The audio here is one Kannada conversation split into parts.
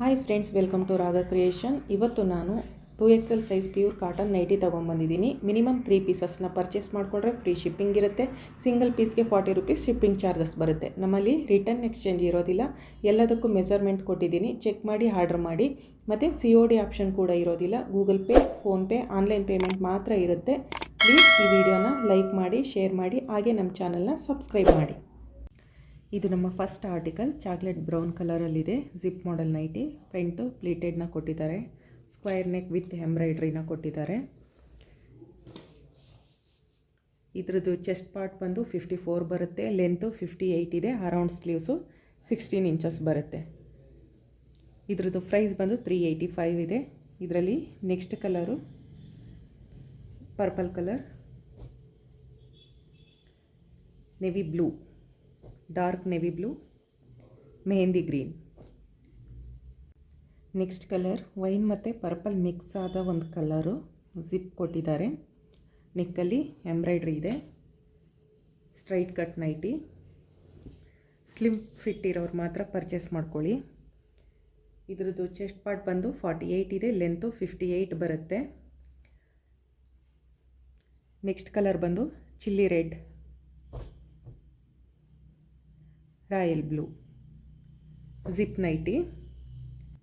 Hi friends, welcome to Raga creation. ಇವತ್ತು ನಾನು 2XL size pure cotton nighty ತೊಗೊಂಬಂದಿದ್ದೀನಿ. ಮಿನಿಮಮ್ 3 ಪೀಸಸ್ನ ಪರ್ಚೇಸ್ ಮಾಡಿಕೊಂಡ್ರೆ ಫ್ರೀ ಶಿಪ್ಪಿಂಗ್ ಇರುತ್ತೆ. ಸಿಂಗಲ್ ಪೀಸ್ಗೆ 40 ರೂಪೀಸ್ ಶಿಪ್ಪಿಂಗ್ ಚಾರ್ಜಸ್ ಬರುತ್ತೆ. ನಮ್ಮಲ್ಲಿ ರಿಟರ್ನ್ ಎಕ್ಸ್ಚೇಂಜ್ ಇರೋದಿಲ್ಲ. ಎಲ್ಲದಕ್ಕೂ ಮೆಜರ್ಮೆಂಟ್ ಕೊಟ್ಟಿದ್ದೀನಿ, ಚೆಕ್ ಮಾಡಿ ಆರ್ಡರ್ ಮಾಡಿ. ಮತ್ತು COD ಆಪ್ಷನ್ ಕೂಡ ಇರೋದಿಲ್ಲ. Google pay, PhonePe, online payment ಮಾತ್ರ ಇರುತ್ತೆ. ಪ್ಲೀಸ್ ಈ ವಿಡಿಯೋನ ಲೈಕ್ ಮಾಡಿ, ಶೇರ್ ಮಾಡಿ, ಹಾಗೆ ನಮ್ಮ ಚಾನಲ್ನ ಸಬ್ಸ್ಕ್ರೈಬ್ ಮಾಡಿ. ಇದು ನಮ್ಮ ಫಸ್ಟ್ ಆರ್ಟಿಕಲ್. ಚಾಕ್ಲೇಟ್ ಬ್ರೌನ್ ಕಲರಲ್ಲಿದೆ. Zip model nighty. ಫ್ರಂಟು ಪ್ಲೀಟೆಡ್ನ ಕೊಟ್ಟಿದ್ದಾರೆ. ಸ್ಕ್ವೈರ್ ನೆಕ್ ವಿತ್ ಎಂಬ್ರಾಯ್ಡ್ರಿನ ಕೊಟ್ಟಿದ್ದಾರೆ. ಇದ್ರದ್ದು ಚೆಸ್ಟ್ ಪಾರ್ಟ್ ಬಂದು 54 ಬರುತ್ತೆ. ಲೆಂತು 58 ಇದೆ. ಅರೌಂಡ್ ಸ್ಲೀವ್ಸು 16 ಇಂಚಸ್ ಬರುತ್ತೆ. ಇದ್ರದ್ದು ಪ್ರೈಸ್ ಬಂದು 385 ಇದೆ. ಇದರಲ್ಲಿ next colour purple colour, navy blue, dark navy blue, mehndi green. Next colour wine ಮತ್ತು ಪರ್ಪಲ್ ಮಿಕ್ಸ್ ಆದ ಒಂದು ಕಲರು. ಜಿಪ್ ಕೊಟ್ಟಿದ್ದಾರೆ. ನೆಕ್ಕಲ್ಲಿ ಎಂಬ್ರಾಯ್ಡ್ರಿ ಇದೆ. Straight cut nighty. Slim fit ಇರೋರು ಮಾತ್ರ ಪರ್ಚೇಸ್ ಮಾಡ್ಕೊಳ್ಳಿ. ಇದ್ರದ್ದು ಚೆಸ್ಟ್ ಪಾರ್ಟ್ ಬಂದು 48 ಇದೆ. ಲೆಂತು 58 ಬರುತ್ತೆ. ನೆಕ್ಸ್ಟ್ ಕಲರ್ ಬಂದು chilli red, royal blue. Zip nighty.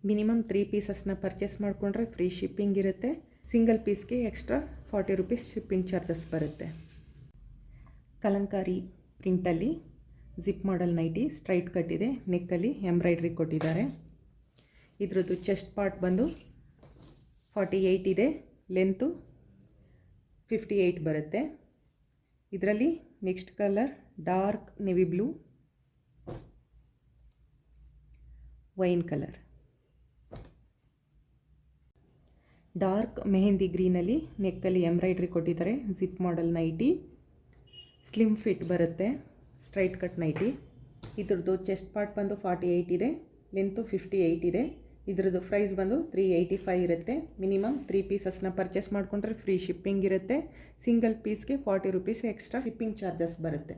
Minimum 3 ಪೀಸಸ್ನ ಪರ್ಚೇಸ್ ಮಾಡಿಕೊಂಡ್ರೆ ಫ್ರೀ ಶಿಪ್ಪಿಂಗ್ ಇರುತ್ತೆ. ಸಿಂಗಲ್ ಪೀಸ್ಗೆ ಎಕ್ಸ್ಟ್ರಾ 40 ರೂಪೀಸ್ ಶಿಪ್ಪಿಂಗ್ ಚಾರ್ಜಸ್ ಬರುತ್ತೆ. ಕಲಂಕಾರಿ ಪ್ರಿಂಟಲ್ಲಿ ಜಿಪ್ ಮಾಡೆಲ್ ನೈಟಿ. ಸ್ಟ್ರೈಟ್ ಕಟ್ಟಿದೆ. ನೆಕ್ಕಲ್ಲಿ ಎಂಬ್ರಾಯ್ಡ್ರಿ ಕೊಟ್ಟಿದ್ದಾರೆ. ಇದ್ರದ್ದು ಚೆಸ್ಟ್ ಪಾರ್ಟ್ ಬಂದು 48 ಇದೆ. ಲೆಂತು 58 ಬರುತ್ತೆ. ಇದರಲ್ಲಿ next colour dark navy blue, wine colour, dark mehndi ಗ್ರೀನಲ್ಲಿ ನೆಕ್ಕಲ್ಲಿ ಎಂಬ್ರಾಯ್ಡ್ರಿ ಕೊಟ್ಟಿದ್ದಾರೆ. Zip model nighty. Slim fit ಬರುತ್ತೆ. Straight cut nighty. ಇದ್ರದ್ದು ಚೆಸ್ಟ್ ಪಾರ್ಟ್ ಬಂದು 48 ಇದೆ. ಲೆಂತು 58 ಇದೆ. ಇದ್ರದ್ದು ಪ್ರೈಸ್ ಬಂದು 385 ಇರುತ್ತೆ. ಮಿನಿಮಮ್ 3 ಪೀಸಸ್ನ ಪರ್ಚೇಸ್ ಮಾಡಿಕೊಂಡ್ರೆ ಫ್ರೀ ಶಿಪ್ಪಿಂಗ್ ಇರುತ್ತೆ. ಸಿಂಗಲ್ ಪೀಸ್ಗೆ 40 ರೂಪೀಸ್ ಎಕ್ಸ್ಟ್ರಾ ಶಿಪ್ಪಿಂಗ್ ಚಾರ್ಜಸ್ ಬರುತ್ತೆ.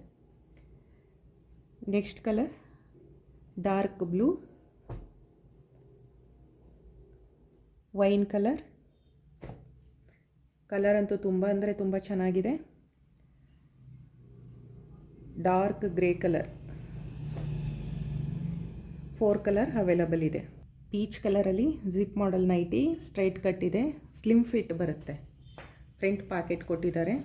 Next colour dark blue, wine colour. Colour ಅಂತೂ ತುಂಬ ಅಂದರೆ ತುಂಬ ಚೆನ್ನಾಗಿದೆ. Dark grey colour. 4 colour available ಇದೆ. ಪೀಚ್ ಕಲರಲ್ಲಿ zip model nighty. Straight cut ಇದೆ. ಸ್ಲಿಮ್ ಫಿಟ್ ಬರುತ್ತೆ. ಫ್ರಂಟ್ ಪಾಕೆಟ್ ಕೊಟ್ಟಿದ್ದಾರೆ.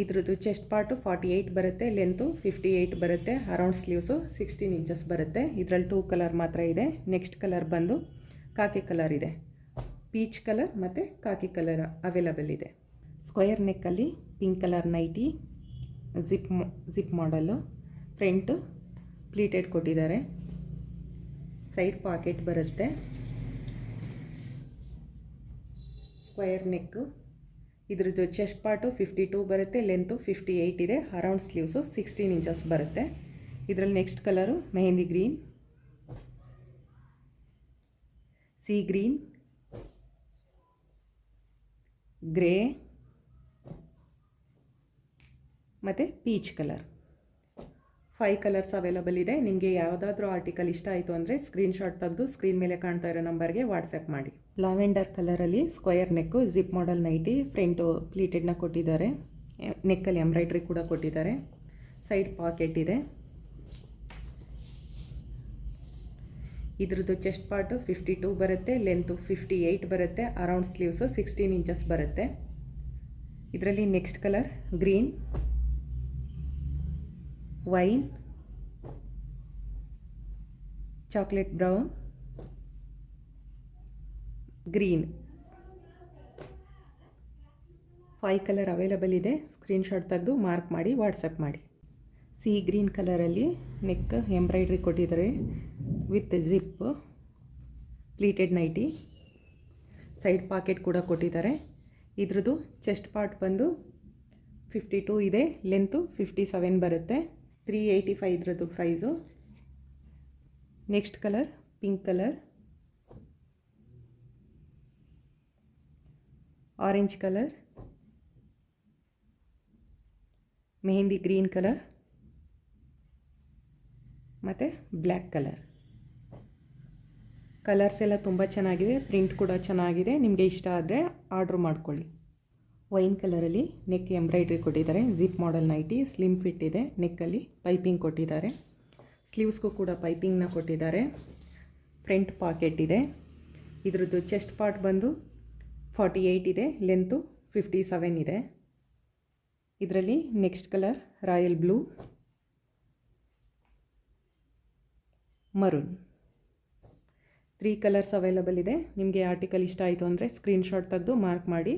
ಇದ್ರದ್ದು ಚೆಸ್ಟ್ ಪಾರ್ಟು 48 ಬರುತ್ತೆ. ಲೆಂತು 58 ಬರುತ್ತೆ. ಅರೌಂಡ್ ಸ್ಲೀವ್ಸು 16 ಇಂಚಸ್ ಬರುತ್ತೆ. ಇದರಲ್ಲಿ 2 ಕಲರ್ ಮಾತ್ರ ಇದೆ. ನೆಕ್ಸ್ಟ್ ಕಲರ್ ಬಂದು ಕಾಕಿ ಕಲರ್ ಇದೆ. ಪೀಚ್ ಕಲರ್ ಮತ್ತು ಕಾಕಿ ಕಲರ್ ಅವೈಲಬಲ್ ಇದೆ. ಸ್ಕ್ವಯರ್ ನೆಕ್ಕಲ್ಲಿ ಪಿಂಕ್ ಕಲರ್ ನೈಟಿ. ಜಿಪ್ ಮಾಡಲು. ಫ್ರಂಟು ಪ್ಲೀಟೆಡ್ ಕೊಟ್ಟಿದ್ದಾರೆ. ಸೈಡ್ ಪಾಕೆಟ್ ಬರುತ್ತೆ. Square neck. ಇದ್ರದ್ದು ಚೆಸ್ಟ್ ಪಾರ್ಟು 52 ಬರುತ್ತೆ. ಲೆಂತು 58 ಇದೆ. ಅರೌಂಡ್ ಸ್ಲೀವ್ಸು 16 ಇಂಚಸ್ ಬರುತ್ತೆ. ಇದರಲ್ಲಿ next colour mehndi green, sea green, grey ಮತ್ತು ಪೀಚ್ ಕಲರ್. 5 ಕಲರ್ಸ್ ಅವೈಲಬಲ್ ಇದೆ. ನಿಮಗೆ ಯಾವುದಾದ್ರೂ ಆರ್ಟಿಕಲ್ ಇಷ್ಟ ಆಯಿತು ಅಂದರೆ ಸ್ಕ್ರೀನ್ಶಾಟ್ ತೆಗೆದು ಸ್ಕ್ರೀನ್ ಮೇಲೆ ಕಾಣ್ತಾ ಇರೋ ನಂಬರ್ಗೆ ವಾಟ್ಸಪ್ ಮಾಡಿ. ಲಾವೆಂಡರ್ ಕಲರಲ್ಲಿ square neck. Zip model nighty. Front ಪ್ಲೀಟೆಡ್ನ ಕೊಟ್ಟಿದ್ದಾರೆ. ನೆಕ್ಕಲ್ಲಿ ಎಂಬ್ರಾಯ್ಡ್ರಿ ಕೂಡ ಕೊಟ್ಟಿದ್ದಾರೆ. ಸೈಡ್ ಪಾಕೆಟ್ ಇದೆ. ಇದ್ರದ್ದು ಚೆಸ್ಟ್ ಪಾರ್ಟು 52 ಬರುತ್ತೆ. ಲೆಂತು 58 ಬರುತ್ತೆ. ಅರೌಂಡ್ ಸ್ಲೀವ್ಸು 16 ಇಂಚಸ್ ಬರುತ್ತೆ. ಇದರಲ್ಲಿ next colour green, wine, chocolate brown, green. 5 colour available ಇದೆ. ಸ್ಕ್ರೀನ್ಶಾಟ್ ತೆಗೆದು ಮಾರ್ಕ್ ಮಾಡಿ ವಾಟ್ಸಪ್ ಮಾಡಿ. ಸಿ ಗ್ರೀನ್ ಕಲರಲ್ಲಿ ನೆಕ್ ಎಂಬ್ರಾಯ್ಡ್ರಿ ಕೊಟ್ಟಿದ್ದಾರೆ with zip. Pleated nighty. Side pocket ಕೂಡ ಕೊಟ್ಟಿದ್ದಾರೆ. ಇದ್ರದ್ದು ಚೆಸ್ಟ್ ಪಾರ್ಟ್ ಬಂದು 52 ಇದೆ. ಲೆಂತು 57 ಬರುತ್ತೆ. 385 ಇದ್ರದ್ದು price. Next colour pink colour, orange colour, mehndi green colour, ಮತ್ತು ಬ್ಲ್ಯಾಕ್ ಕಲರ್ಸ್ ಎಲ್ಲ ತುಂಬ ಚೆನ್ನಾಗಿದೆ, ಪ್ರಿಂಟ್ ಕೂಡ ಚೆನ್ನಾಗಿದೆ. ನಿಮಗೆ ಇಷ್ಟ ಆದರೆ ಆರ್ಡ್ರ್ ಮಾಡ್ಕೊಳ್ಳಿ. ವೈನ್ ಕಲರಲ್ಲಿ ನೆಕ್ ಎಂಬ್ರಾಯ್ಡ್ರಿ ಕೊಟ್ಟಿದ್ದಾರೆ. Zip model nighty, slim fit ಇದೆ. ನೆಕ್ಕಲ್ಲಿ ಪೈಪಿಂಗ್ ಕೊಟ್ಟಿದ್ದಾರೆ. ಸ್ಲೀವ್ಸ್ಗೂ ಕೂಡ ಪೈಪಿಂಗ್ನ ಕೊಟ್ಟಿದ್ದಾರೆ. ಫ್ರಂಟ್ ಪಾಕೆಟ್ ಇದೆ. ಇದ್ರದ್ದು ಚೆಸ್ಟ್ ಪಾರ್ಟ್ ಬಂದು 48 ಇದೆ, ಲೆಂತು 57 ಇದೆ. ಇದರಲ್ಲಿ next colour royal blue, maroon, 3 colours available ಇದೆ. ನಿಮಗೆ ಆರ್ಟಿಕಲ್ ಇಷ್ಟ ಆಯಿತು ಅಂದರೆ ಸ್ಕ್ರೀನ್ಶಾಟ್ ತೆಗೆದು ಮಾರ್ಕ್ ಮಾಡಿ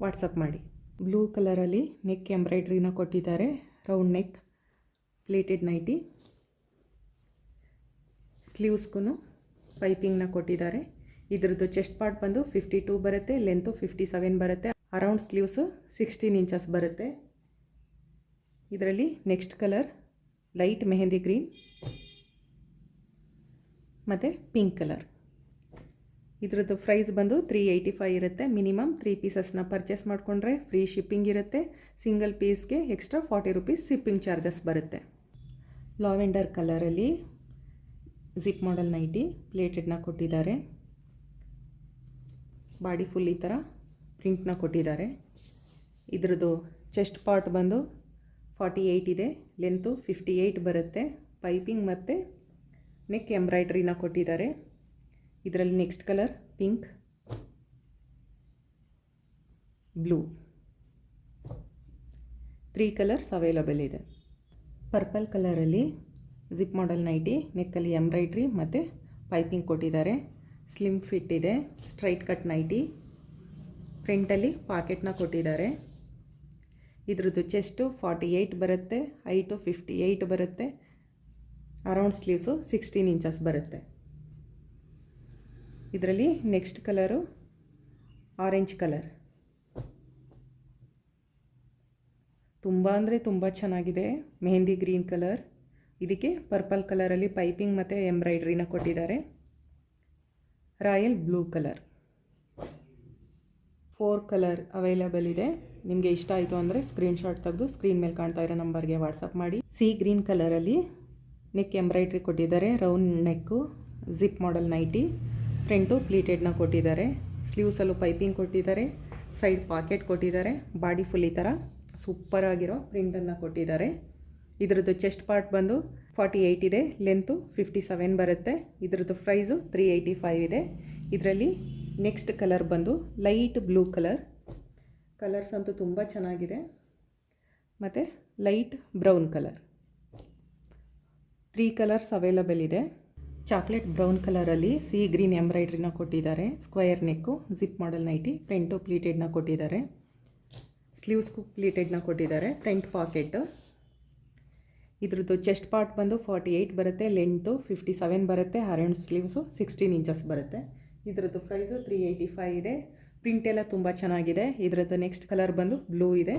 ವಾಟ್ಸಪ್ ಮಾಡಿ. ಬ್ಲೂ ಕಲರಲ್ಲಿ ನೆಕ್ ಎಂಬ್ರಾಯ್ಡ್ರಿನ ಕೊಟ್ಟಿದ್ದಾರೆ. ರೌಂಡ್ ನೆಕ್ ಪ್ಲೇಟೆಡ್ ನೈಟಿ, ಸ್ಲೀವ್ಸ್ಗೂ ಪೈಪಿಂಗ್ನ ಕೊಟ್ಟಿದ್ದಾರೆ. ಇದ್ರದ್ದು ಚೆಸ್ಟ್ ಪಾರ್ಟ್ ಬಂದು 52 ಬರುತ್ತೆ, ಲೆಂತು 57 ಬರುತ್ತೆ. ಅರೌಂಡ್ ಸ್ಲೀವ್ಸು 16 ಇಂಚಸ್ ಬರುತ್ತೆ. ಇದರಲ್ಲಿ next colour light mehndi green ಮತ್ತು ಪಿಂಕ್ ಕಲರ್. ಇದ್ರದ್ದು ಪ್ರೈಸ್ ಬಂದು 385 ಇರುತ್ತೆ. ಮಿನಿಮಮ್ 3 ಪೀಸಸ್ನ ಪರ್ಚೇಸ್ ಮಾಡಿಕೊಂಡ್ರೆ ಫ್ರೀ ಶಿಪ್ಪಿಂಗ್ ಇರುತ್ತೆ. ಸಿಂಗಲ್ ಪೀಸ್ಗೆ ಎಕ್ಸ್ಟ್ರಾ 40 ರೂಪೀಸ್ ಶಿಪ್ಪಿಂಗ್ ಚಾರ್ಜಸ್ ಬರುತ್ತೆ. ಲಾವೆಂಡರ್ ಕಲರಲ್ಲಿ ಜಿಪ್ ಮಾಡೆಲ್ ನೈಟಿ ಪ್ಲೇಟೆಡ್ನ ಕೊಟ್ಟಿದ್ದಾರೆ. ಬಾಡಿ ಫುಲ್ ಈ ಥರ ಪ್ರಿಂಟ್ನ ಕೊಟ್ಟಿದ್ದಾರೆ. ಇದ್ರದ್ದು ಚೆಸ್ಟ್ ಪಾರ್ಟ್ ಬಂದು 48 ಇದೆ, ಲೆಂತು 58 ಬರುತ್ತೆ. ಪೈಪಿಂಗ್ ಮತ್ತು ನೆಕ್ ಎಂಬ್ರಾಯ್ಡ್ರಿನ ಕೊಟ್ಟಿದ್ದಾರೆ. ಇದರಲ್ಲಿ next colour pink, blue, 3 colours available ಇದೆ. ಪರ್ಪಲ್ ಕಲರಲ್ಲಿ ಜಿಪ್ ಮಾಡೆಲ್ ನೈಟಿ, ನೆಕ್ಕಲ್ಲಿ ಎಂಬ್ರಾಯ್ಡ್ರಿ ಮತ್ತು ಪೈಪಿಂಗ್ ಕೊಟ್ಟಿದ್ದಾರೆ. ಸ್ಲಿಮ್ ಫಿಟ್ ಇದೆ, ಸ್ಟ್ರೈಟ್ ಕಟ್ ನೈಟಿ. ಫ್ರಂಟಲ್ಲಿ ಪಾಕೆಟ್ನ ಕೊಟ್ಟಿದ್ದಾರೆ. ಇದ್ರದ್ದು ಚೆಸ್ಟು 48 ಬರುತ್ತೆ, ಹೈಟು 58 ಬರುತ್ತೆ. ಅರೌಂಡ್ ಸ್ಲೀವ್ಸು 16 ಇಂಚಸ್ ಬರುತ್ತೆ. ಇದರಲ್ಲಿ ನೆಕ್ಸ್ಟ್ ಕಲರು ಆರೆಂಜ್ ಕಲರ್, ತುಂಬ ಅಂದರೆ ತುಂಬ ಚೆನ್ನಾಗಿದೆ. ಮೆಹಂದಿ ಗ್ರೀನ್ ಕಲರ್, ಇದಕ್ಕೆ ಪರ್ಪಲ್ ಕಲರಲ್ಲಿ ಪೈಪಿಂಗ್ ಮತ್ತು ಎಂಬ್ರಾಯ್ಡ್ರಿನ ಕೊಟ್ಟಿದ್ದಾರೆ. Royal blue colour, 4 colour available ಇದೆ. ನಿಮಗೆ ಇಷ್ಟ ಆಯಿತು ಅಂದರೆ ಸ್ಕ್ರೀನ್ಶಾಟ್ ತೆಗೆದು ಸ್ಕ್ರೀನ್ ಮೇಲೆ ಕಾಣ್ತಾ ಇರೋ ನಂಬರ್ಗೆ ವಾಟ್ಸಪ್ ಮಾಡಿ. ಸಿ ಗ್ರೀನ್ ಕಲರಲ್ಲಿ ನೆಕ್ ಎಂಬ್ರಾಯ್ಡ್ರಿ ಕೊಟ್ಟಿದ್ದಾರೆ. ರೌಂಡ್ ನೆಕ್ಕು, ಜಿಪ್ ಮಾಡೆಲ್ ನೈಟಿ, ಫ್ರಂಟು ಪ್ಲೀಟೆಡ್ನ ಕೊಟ್ಟಿದ್ದಾರೆ. ಸ್ಲೀವ್ಸಲ್ಲೂ ಪೈಪಿಂಗ್ ಕೊಟ್ಟಿದ್ದಾರೆ. ಸೈಡ್ ಪಾಕೆಟ್ ಕೊಟ್ಟಿದ್ದಾರೆ. ಬಾಡಿ ಫುಲ್ ಈ ಥರ ಸೂಪರ್ ಆಗಿರೋ ಪ್ರಿಂಟನ್ನು ಕೊಟ್ಟಿದ್ದಾರೆ. ಇದರದ್ದು ಚೆಸ್ಟ್ ಪಾರ್ಟ್ ಬಂದು 48 ಇದೆ, ಲೆಂತು 57 ಬರುತ್ತೆ. ಇದರದ್ದು ಪ್ರೈಸು 385 ಇದೆ. ಇದರಲ್ಲಿ ನೆಕ್ಸ್ಟ್ ಕಲರ್ ಬಂದು ಲೈಟ್ ಬ್ಲೂ ಕಲರ್ಸ್ ಅಂತೂ ತುಂಬ ಚೆನ್ನಾಗಿದೆ. ಮತ್ತು light brown colour, 3 colours available ಇದೆ. ಚಾಕ್ಲೇಟ್ ಬ್ರೌನ್ ಕಲರಲ್ಲಿ ಸಿ ಗ್ರೀನ್ ಎಂಬ್ರಾಯ್ಡ್ರಿನ ಕೊಟ್ಟಿದ್ದಾರೆ. Square neck, zip model nighty, front ಪ್ಲೀಟೆಡ್ನ ಕೊಟ್ಟಿದ್ದಾರೆ. ಸ್ಲೀವ್ಸ್ಗೂ ಪ್ಲೀಟೆಡ್ನ ಕೊಟ್ಟಿದ್ದಾರೆ. Front pocket. ಇದ್ರದ್ದು ಚೆಸ್ಟ್ ಪಾರ್ಟ್ ಬಂದು 48 ಬರುತ್ತೆ, ಲೆಂತು 57 ಬರುತ್ತೆ. ಅರೌಂಡ್ ಸ್ಲೀವ್ಸು 16 ಇಂಚಸ್ ಬರುತ್ತೆ. ಇದರದ್ದು ಪ್ರೈಸು 385 ಇದೆ. ಪ್ರಿಂಟ್ ಎಲ್ಲ ತುಂಬ ಚೆನ್ನಾಗಿದೆ. ಇದರದ್ದು ನೆಕ್ಸ್ಟ್ ಕಲರ್ ಬಂದು ಬ್ಲೂ ಇದೆ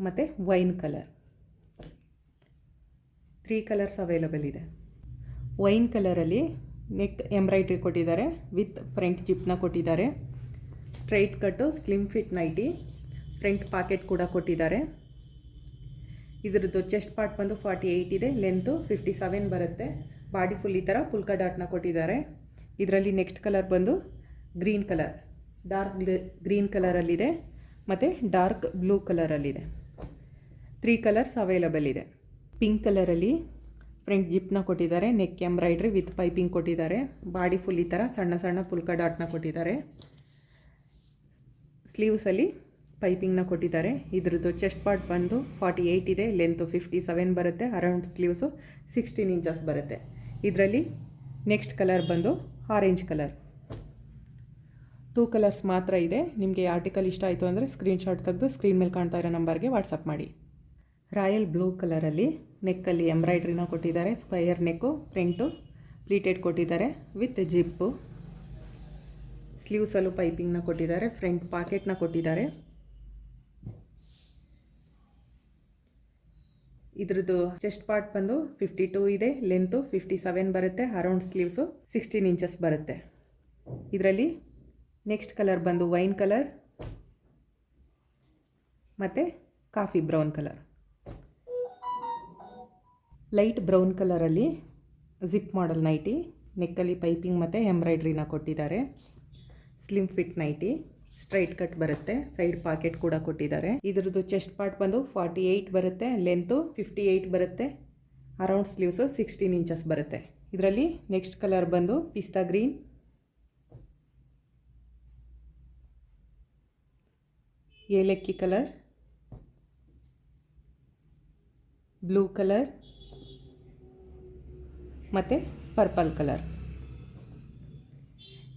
ಮತ್ತು ವೈನ್ ಕಲರ್, 3 ಕಲರ್ಸ್ ಅವೈಲಬಲ್ ಇದೆ. ವೈನ್ ಕಲರಲ್ಲಿ ನೆಕ್ ಎಂಬ್ರಾಯ್ಡ್ರಿ ಕೊಟ್ಟಿದ್ದಾರೆ, ವಿತ್ ಫ್ರಂಟ್ ಜಿಪ್ನ ಕೊಟ್ಟಿದ್ದಾರೆ. Straight cut slim fit nighty, front pocket ಕೂಡ ಕೊಟ್ಟಿದ್ದಾರೆ. ಇದರದ್ದು ಚೆಸ್ಟ್ ಪಾರ್ಟ್ ಬಂದು 48 ಇದೆ, ಲೆಂತು 57 ಬರುತ್ತೆ. ಬಾಡಿ ಫುಲ್ ಈ ಥರ ಪುಲ್ಕ ಡಾಟ್ನ ಕೊಟ್ಟಿದ್ದಾರೆ. ಇದರಲ್ಲಿ ನೆಕ್ಸ್ಟ್ ಕಲರ್ ಬಂದು ಗ್ರೀನ್ ಕಲರ್, ಡಾರ್ಕ್ ಗ್ರೀನ್ ಕಲರಲ್ಲಿದೆ ಮತ್ತು ಡಾರ್ಕ್ ಬ್ಲೂ ಕಲರಲ್ಲಿದೆ. 3 ಕಲರ್ಸ್ ಅವೈಲಬಲ್ ಇದೆ. ಪಿಂಕ್ ಕಲರಲ್ಲಿ ಫ್ರಂಟ್ ಜಿಪ್ನ ಕೊಟ್ಟಿದ್ದಾರೆ. ನೆಕ್ ಎಂಬ್ರಾಯ್ಡ್ರಿ ವಿತ್ ಪೈಪಿಂಗ್ ಕೊಟ್ಟಿದ್ದಾರೆ. ಬಾಡಿ ಫುಲ್ ಈ ಥರ ಸಣ್ಣ ಸಣ್ಣ ಪುಲ್ಕ ಡಾಟ್ನ ಕೊಟ್ಟಿದ್ದಾರೆ. ಸ್ಲೀವ್ಸಲ್ಲಿ ಪೈಪಿಂಗ್ನ ಕೊಟ್ಟಿದ್ದಾರೆ. ಇದ್ರದ್ದು ಚೆಸ್ಟ್ ಪಾರ್ಟ್ ಬಂದು 48 ಇದೆ, ಲೆಂತು 57 ಬರುತ್ತೆ. ಅರೌಂಡ್ ಸ್ಲೀವ್ಸು 16 ಇಂಚಸ್ ಬರುತ್ತೆ. ಇದರಲ್ಲಿ ನೆಕ್ಸ್ಟ್ ಕಲರ್ ಬಂದು ಆರೆಂಜ್ ಕಲರ್. 2 ಕಲರ್ಸ್ ಮಾತ್ರ ಇದೆ. ನಿಮಗೆ ಆರ್ಟಿಕಲ್ ಇಷ್ಟ ಆಯಿತು ಅಂದರೆ ಸ್ಕ್ರೀನ್ಶಾಟ್ ತೆಗೆದು ಸ್ಕ್ರೀನ್ ಮೇಲೆ ಕಾಣ್ತಾ ಇರೋ ನಂಬರ್ಗೆ ವಾಟ್ಸಪ್ ಮಾಡಿ. ರಾಯಲ್ ಬ್ಲೂ ಕಲರಲ್ಲಿ ನೆಕ್ಕಲ್ಲಿ ಎಂಬ್ರಾಯ್ಡ್ರಿನ ಕೊಟ್ಟಿದ್ದಾರೆ. ಸ್ಕ್ವಯರ್ ನೆಕ್ಕು, ಫ್ರಂಟು ಪ್ಲೀಟೆಡ್ ಕೊಟ್ಟಿದ್ದಾರೆ ವಿತ್ ಜಿಪ್ಪು. ಸ್ಲೀವ್ಸಲ್ಲೂ ಪೈಪಿಂಗ್ನ ಕೊಟ್ಟಿದ್ದಾರೆ. ಫ್ರಂಟ್ ಪಾಕೆಟ್ನ ಕೊಟ್ಟಿದ್ದಾರೆ. ಇದ್ರದ್ದು ಚೆಸ್ಟ್ ಪಾರ್ಟ್ ಬಂದು 52 ಇದೆ, ಲೆಂತು 57 ಬರುತ್ತೆ. ಅರೌಂಡ್ ಸ್ಲೀವ್ಸು 16 ಇಂಚಸ್ ಬರುತ್ತೆ. ಇದರಲ್ಲಿ ನೆಕ್ಸ್ಟ್ ಕಲರ್ ಬಂದು ವೈನ್ ಕಲರ್ ಮತ್ತು coffee brown colour. Light brown ಕಲರಲ್ಲಿ ಜಿಪ್ ಮಾಡಲ್ ನೈಟಿ, ನೆಕ್ಕಲ್ಲಿ ಪೈಪಿಂಗ್ ಮತ್ತು ಎಂಬ್ರಾಯ್ಡ್ರಿನ ಕೊಟ್ಟಿದ್ದಾರೆ. Slim fit nighty, straight cut ಬರುತ್ತೆ, ಸೈಡ್ ಪಾಕೆಟ್ ಕೂಡ ಕೊಟ್ಟಿದ್ದಾರೆ. ಇದ್ರದ್ದು ಚೆಸ್ಟ್ ಪಾರ್ಟ್ ಬಂದು 48 ಬರುತ್ತೆ, ಲೆಂತು 58 ಬರುತ್ತೆ, ಅರೌಂಡ್ ಸ್ಲೀವ್ಸು 16 ಇಂಚಸ್ ಬರುತ್ತೆ. ಇದರಲ್ಲಿ ನೆಕ್ಸ್ಟ್ ಕಲರ್ ಬಂದು ಪಿಸ್ತಾ ಗ್ರೀನ್, ಏಲಕ್ಕಿ ಕಲರ್, ಬ್ಲೂ ಕಲರ್ ಮತ್ತು ಪರ್ಪಲ್ ಕಲರ್.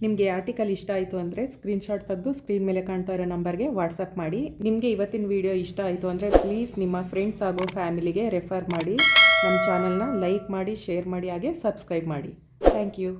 ನಿಮಗೆ ಆರ್ಟಿಕಲ್ ಇಷ್ಟ ಆಯಿತು ಅಂದರೆ ಸ್ಕ್ರೀನ್ಶಾಟ್ ತೆಗೆದು ಸ್ಕ್ರೀನ್ ಮೇಲೆ ಕಾಣ್ತಾ ಇರೋ ನಂಬರ್ಗೆ ವಾಟ್ಸಪ್ ಮಾಡಿ. ನಿಮಗೆ ಇವತ್ತಿನ ವಿಡಿಯೋ ಇಷ್ಟ ಆಯಿತು ಅಂದರೆ ಪ್ಲೀಸ್ ನಿಮ್ಮ ಫ್ರೆಂಡ್ಸ್ ಹಾಗೂ ಫ್ಯಾಮಿಲಿಗೆ ರೆಫರ್ ಮಾಡಿ. ನಮ್ಮ ಚಾನಲ್ನ ಲೈಕ್ ಮಾಡಿ, ಶೇರ್ ಮಾಡಿ, ಹಾಗೆ ಸಬ್ಸ್ಕ್ರೈಬ್ ಮಾಡಿ. Thank you.